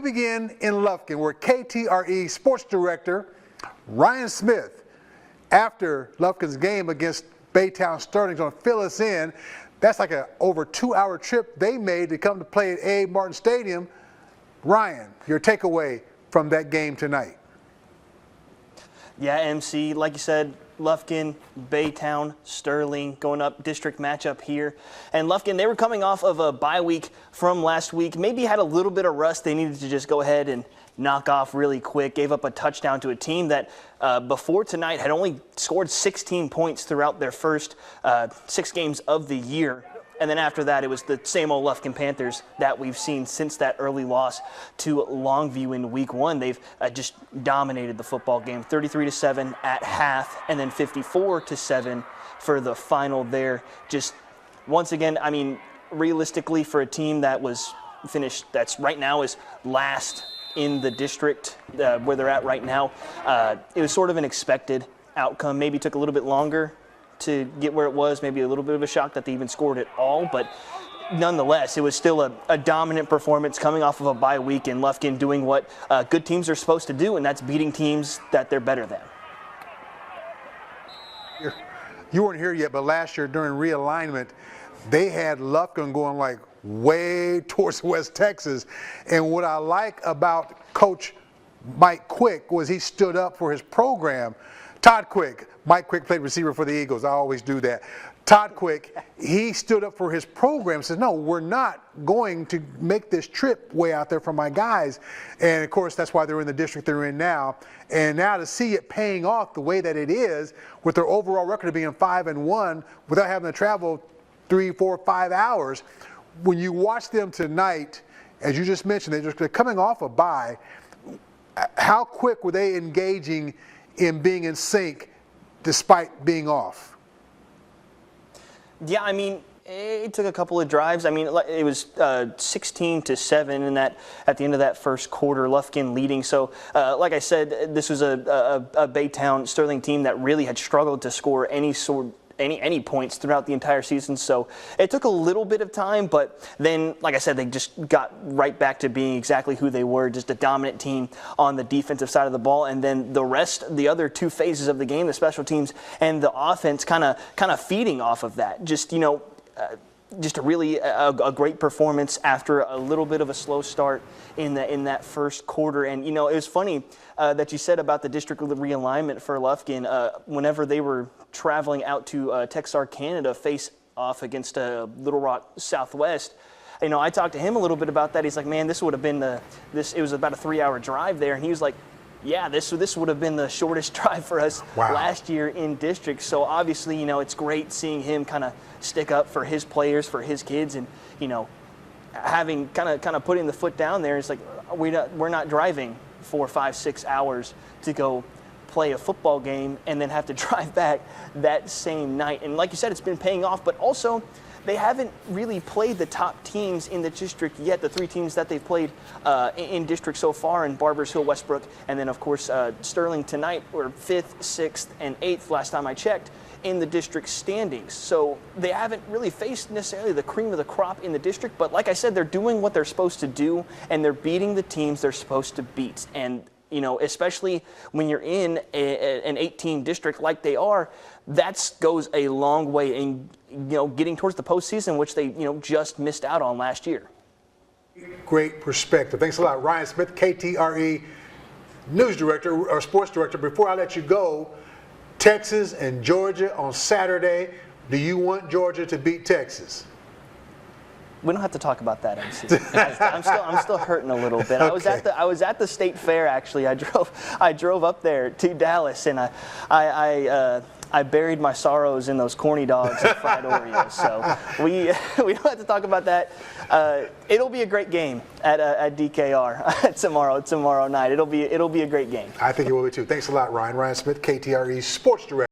We begin in Lufkin, where KTRE Sports Director Ryan Smith, after Lufkin's game against Baytown Sterling, is going to fill us in. That's like a over 2-hour trip they made to come to play at A. Martin Stadium. Ryan, your takeaway from that game tonight? Yeah, MC, like you said, Lufkin, Baytown, Sterling, going up district matchup here. And Lufkin, they were coming off of a bye week from last week. Maybe had a little bit of rust they needed to just go ahead and knock off really quick. Gave up a touchdown to a team that before tonight had only scored 16 points throughout their first 6 games of the year. And then after that, it was the same old Lufkin Panthers that we've seen since that early loss to Longview in week 1. They've just dominated the football game, 33-7 at half, and then 54-7 for the final there. Just once again, I mean, realistically, for a team that was finished, that's right now is last in the district where they're at right now, it was sort of an expected outcome. Maybe took a little bit longer to get where it was, maybe a little bit of a shock that they even scored at all, but nonetheless, it was still a dominant performance coming off of a bye week, and Lufkin doing what good teams are supposed to do, and that's beating teams that they're better than. You weren't here yet, but last year during realignment, they had Lufkin going like way towards West Texas, and what I like about Coach Mike Quick was he stood up for his program. Todd Quick, Mike Quick played receiver for the Eagles. I always do that. Todd Quick, he stood up for his program, says, no, we're not going to make this trip way out there for my guys. And, of course, that's why they're in the district they're in now. And now to see it paying off the way that it is, with their overall record of being 5-1, without having to travel 3, 4, 5 hours, when you watch them tonight, as you just mentioned, they're coming off a bye, how quick were they engaging in being in sync despite being off? Yeah, I mean, it took a couple of drives. I mean, it was 16-7 in that at the end of that first quarter, Lufkin leading. So, like I said, this was a Baytown Sterling team that really had struggled to score any points throughout the entire season. So it took a little bit of time, but then, like I said, they just got right back to being exactly who they were, just a dominant team on the defensive side of the ball. And then the rest, the other 2 phases of the game, the special teams and the offense, kind of feeding off of that. Just, you know, just a really a great performance after a little bit of a slow start in that first quarter. And, you know, it was funny that you said about the district realignment for Lufkin. Whenever they were traveling out to Texarkana, face off against Little Rock Southwest, you know, I talked to him a little bit about that. He's like, man, this would have been it was about a 3-hour drive there. And he was like, yeah, this would have been the shortest drive for us last year in district. So obviously, you know, it's great seeing him kind of stick up for his players, for his kids, and, you know, having kind of putting the foot down there. It's like we're not driving 4, 5, 6 hours to go play a football game and then have to drive back that same night. And like you said, it's been paying off, but also they haven't really played the top teams in the district yet, the 3 teams that they've played in district so far, in Barbers Hill, Westbrook, and then, of course, Sterling tonight were 5th, 6th, and 8th last time I checked in the district standings. So they haven't really faced necessarily the cream of the crop in the district, but like I said, they're doing what they're supposed to do, and they're beating the teams they're supposed to beat. And, you know, especially when you're in an 18 district like they are, that goes a long way in, you know, getting towards the postseason, which they, you know, just missed out on last year. Great perspective. Thanks a lot, Ryan Smith, KTRE News Director or Sports Director. Before I let you go, Texas and Georgia on Saturday. Do you want Georgia to beat Texas? We don't have to talk about that, MC. I'm still hurting a little bit. Okay. I was at the state fair, actually. I drove up there to Dallas, and I buried my sorrows in those corny dogs and fried Oreos. So we don't have to talk about that. It'll be a great game at DKR tomorrow night. It'll be a great game. I think it will be too. Thanks a lot, Ryan. Ryan Smith, KTRE Sports Director.